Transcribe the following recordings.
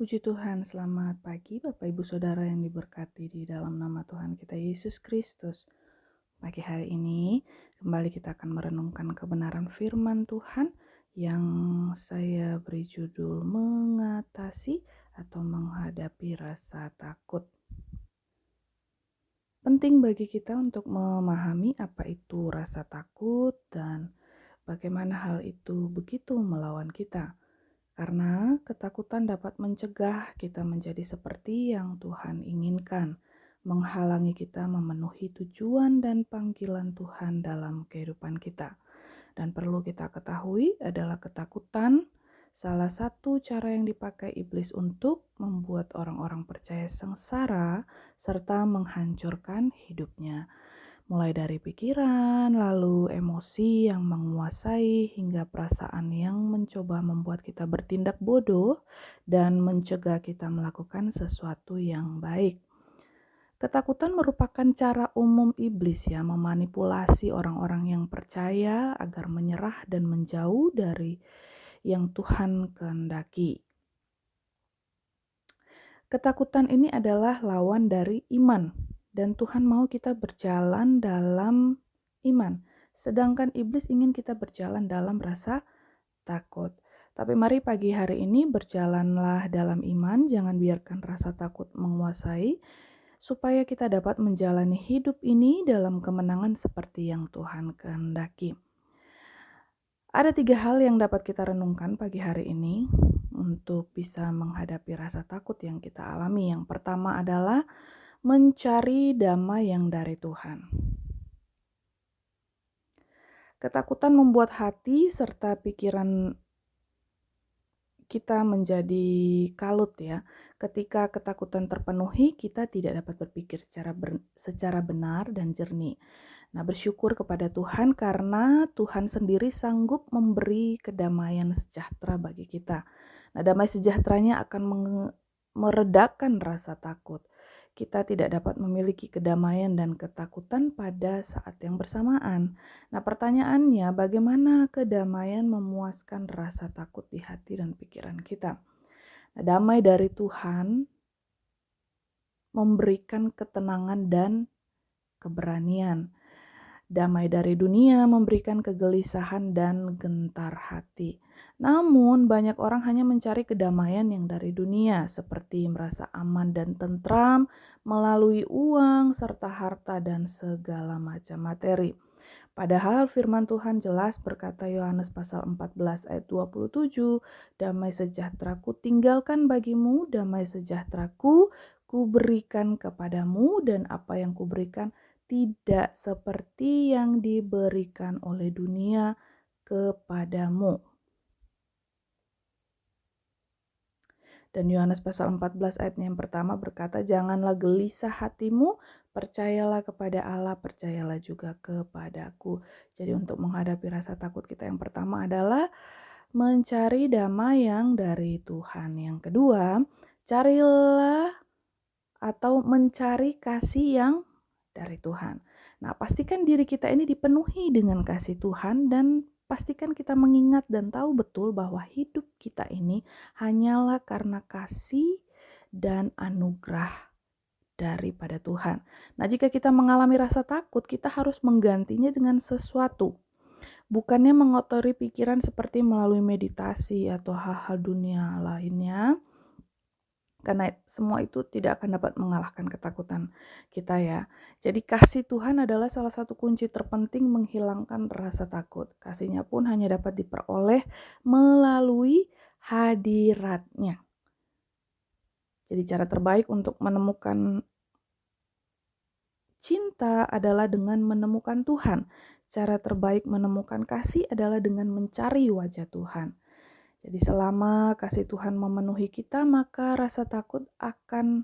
Puji Tuhan, selamat pagi Bapak Ibu Saudara yang diberkati di dalam nama Tuhan kita Yesus Kristus. Pagi hari ini kembali kita akan merenungkan kebenaran firman Tuhan yang saya beri judul mengatasi atau menghadapi rasa takut. Penting bagi kita untuk memahami apa itu rasa takut dan bagaimana hal itu begitu melawan kita. Karena ketakutan dapat mencegah kita menjadi seperti yang Tuhan inginkan, menghalangi kita memenuhi tujuan dan panggilan Tuhan dalam kehidupan kita. Dan perlu kita ketahui adalah ketakutan salah satu cara yang dipakai iblis untuk membuat orang-orang percaya sengsara serta menghancurkan hidupnya. Mulai dari pikiran, lalu emosi yang menguasai, hingga perasaan yang mencoba membuat kita bertindak bodoh dan mencegah kita melakukan sesuatu yang baik. Ketakutan merupakan cara umum iblis memanipulasi orang-orang yang percaya agar menyerah dan menjauh dari yang Tuhan kehendaki. Ketakutan ini adalah lawan dari iman. Dan Tuhan mau kita berjalan dalam iman. Sedangkan iblis ingin kita berjalan dalam rasa takut. Tapi mari pagi hari ini berjalanlah dalam iman, jangan biarkan rasa takut menguasai, supaya kita dapat menjalani hidup ini dalam kemenangan seperti yang Tuhan kehendaki. Ada 3 hal yang dapat kita renungkan pagi hari ini untuk bisa menghadapi rasa takut yang kita alami. Yang pertama adalah mencari damai yang dari Tuhan. Ketakutan membuat hati serta pikiran kita menjadi kalut Ketika ketakutan terpenuhi, kita tidak dapat berpikir secara benar dan jernih. Nah, bersyukur kepada Tuhan karena Tuhan sendiri sanggup memberi kedamaian sejahtera bagi kita. Nah, damai sejahteranya akan meredakan rasa takut. Kita tidak dapat memiliki kedamaian dan ketakutan pada saat yang bersamaan. Nah, pertanyaannya, bagaimana kedamaian memuaskan rasa takut di hati dan pikiran kita? Nah, damai dari Tuhan memberikan ketenangan dan keberanian. Damai dari dunia memberikan kegelisahan dan gentar hati. Namun banyak orang hanya mencari kedamaian yang dari dunia, seperti merasa aman dan tentram melalui uang serta harta dan segala macam materi. Padahal firman Tuhan jelas berkata Yohanes pasal 14 ayat 27, damai sejahteraku tinggalkan bagimu, damai sejahteraku kuberikan kepadamu, dan apa yang kuberikan tidak seperti yang diberikan oleh dunia kepadamu. Dan Yohanes pasal 14 ayat yang pertama berkata, janganlah gelisah hatimu, percayalah kepada Allah, percayalah juga kepadaku. Jadi untuk menghadapi rasa takut kita yang pertama adalah mencari damai yang dari Tuhan. Yang kedua, carilah atau mencari kasih yang dari Tuhan. Nah, pastikan diri kita ini dipenuhi dengan kasih Tuhan dan pastikan kita mengingat dan tahu betul bahwa hidup kita ini hanyalah karena kasih dan anugerah daripada Tuhan. Nah, jika kita mengalami rasa takut, kita harus menggantinya dengan sesuatu. Bukannya mengotori pikiran seperti melalui meditasi atau hal-hal dunia lainnya. Karena semua itu tidak akan dapat mengalahkan ketakutan kita Jadi kasih Tuhan adalah salah satu kunci terpenting menghilangkan rasa takut. Kasihnya pun hanya dapat diperoleh melalui hadiratnya. Jadi cara terbaik untuk menemukan cinta adalah dengan menemukan Tuhan. Cara terbaik menemukan kasih adalah dengan mencari wajah Tuhan. Jadi selama kasih Tuhan memenuhi kita, maka rasa takut akan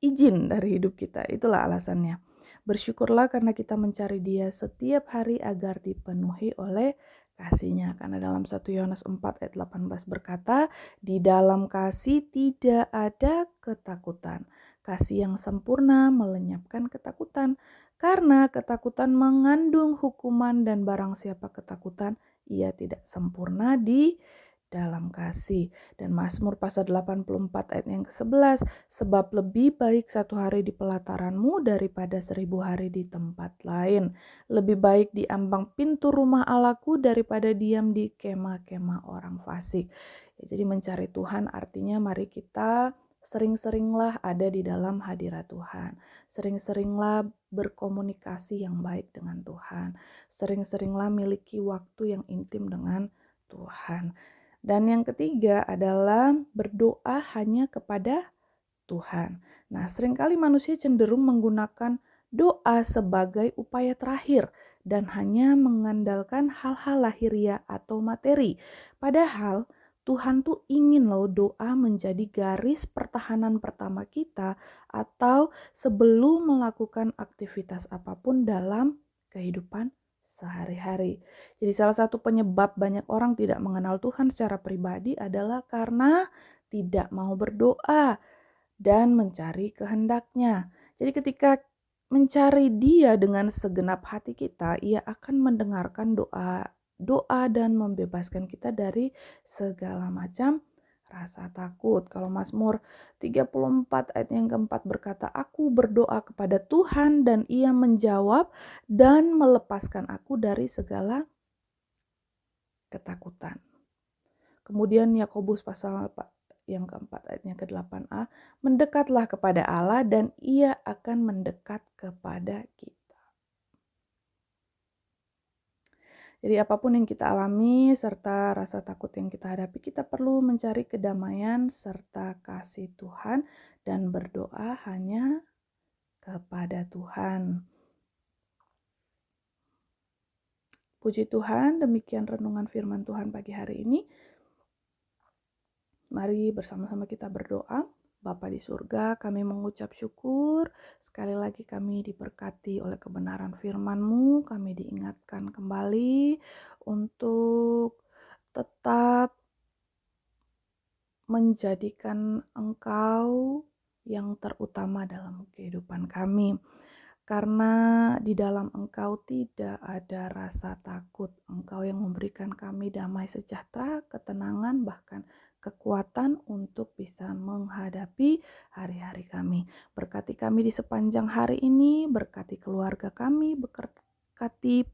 izin dari hidup kita. Itulah alasannya. Bersyukurlah karena kita mencari Dia setiap hari agar dipenuhi oleh kasih-Nya. Karena dalam 1 Yohanes 4 ayat 18 berkata, di dalam kasih tidak ada ketakutan. Kasih yang sempurna melenyapkan ketakutan. Karena ketakutan mengandung hukuman dan barang siapa ketakutan, ia tidak sempurna di dalam kasih. Dan Mazmur pasal 84 ayat yang ke-11, sebab lebih baik 1 hari di pelataranmu daripada 1000 hari di tempat lain. Lebih baik di ambang pintu rumah Allahku daripada diam di kemah-kemah orang fasik. Ya, jadi mencari Tuhan artinya mari kita sering-seringlah ada di dalam hadirat Tuhan. Sering-seringlah berkomunikasi yang baik dengan Tuhan. Sering-seringlah miliki waktu yang intim dengan Tuhan. Dan yang ketiga adalah berdoa hanya kepada Tuhan. Nah, seringkali manusia cenderung menggunakan doa sebagai upaya terakhir dan hanya mengandalkan hal-hal lahiriah atau materi. Padahal Tuhan tuh ingin loh doa menjadi garis pertahanan pertama kita atau sebelum melakukan aktivitas apapun dalam kehidupan sehari-hari. Jadi salah satu penyebab banyak orang tidak mengenal Tuhan secara pribadi adalah karena tidak mau berdoa dan mencari kehendaknya. Jadi ketika mencari Dia dengan segenap hati kita, Ia akan mendengarkan doa dan membebaskan kita dari segala macam rasa takut. Kalau Mazmur 34 ayat yang keempat berkata, aku berdoa kepada Tuhan dan Ia menjawab dan melepaskan aku dari segala ketakutan. Kemudian Yakobus pasal yang keempat ayatnya ke-8a, mendekatlah kepada Allah dan Ia akan mendekat kepada kita. Jadi apapun yang kita alami serta rasa takut yang kita hadapi, kita perlu mencari kedamaian serta kasih Tuhan dan berdoa hanya kepada Tuhan. Puji Tuhan, demikian renungan firman Tuhan pagi hari ini. Mari bersama-sama kita berdoa. Bapa di surga, kami mengucap syukur. Sekali lagi kami diberkati oleh kebenaran firman-Mu. Kami diingatkan kembali untuk tetap menjadikan Engkau yang terutama dalam kehidupan kami. Karena di dalam Engkau tidak ada rasa takut. Engkau yang memberikan kami damai sejahtera, ketenangan, bahkan kekuatan untuk bisa menghadapi hari-hari kami. Berkati kami di sepanjang hari ini, berkati keluarga kami, berkati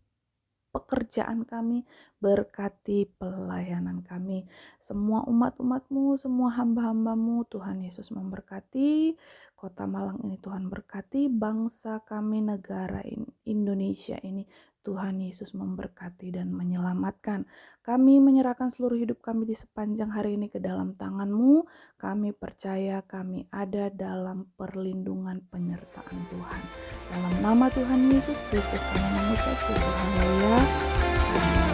pekerjaan kami, berkati pelayanan kami. Semua umat-umat-Mu, semua hamba-hamba-Mu, Tuhan Yesus memberkati. Kota Malang ini Tuhan berkati, bangsa kami, negara Indonesia ini Tuhan Yesus memberkati dan menyelamatkan. Kami menyerahkan seluruh hidup kami di sepanjang hari ini ke dalam tangan-Mu. Kami percaya kami ada dalam perlindungan penyertaan Tuhan. Dalam nama Tuhan Yesus Kristus kami mengucap syukur. Haleluya. Amin.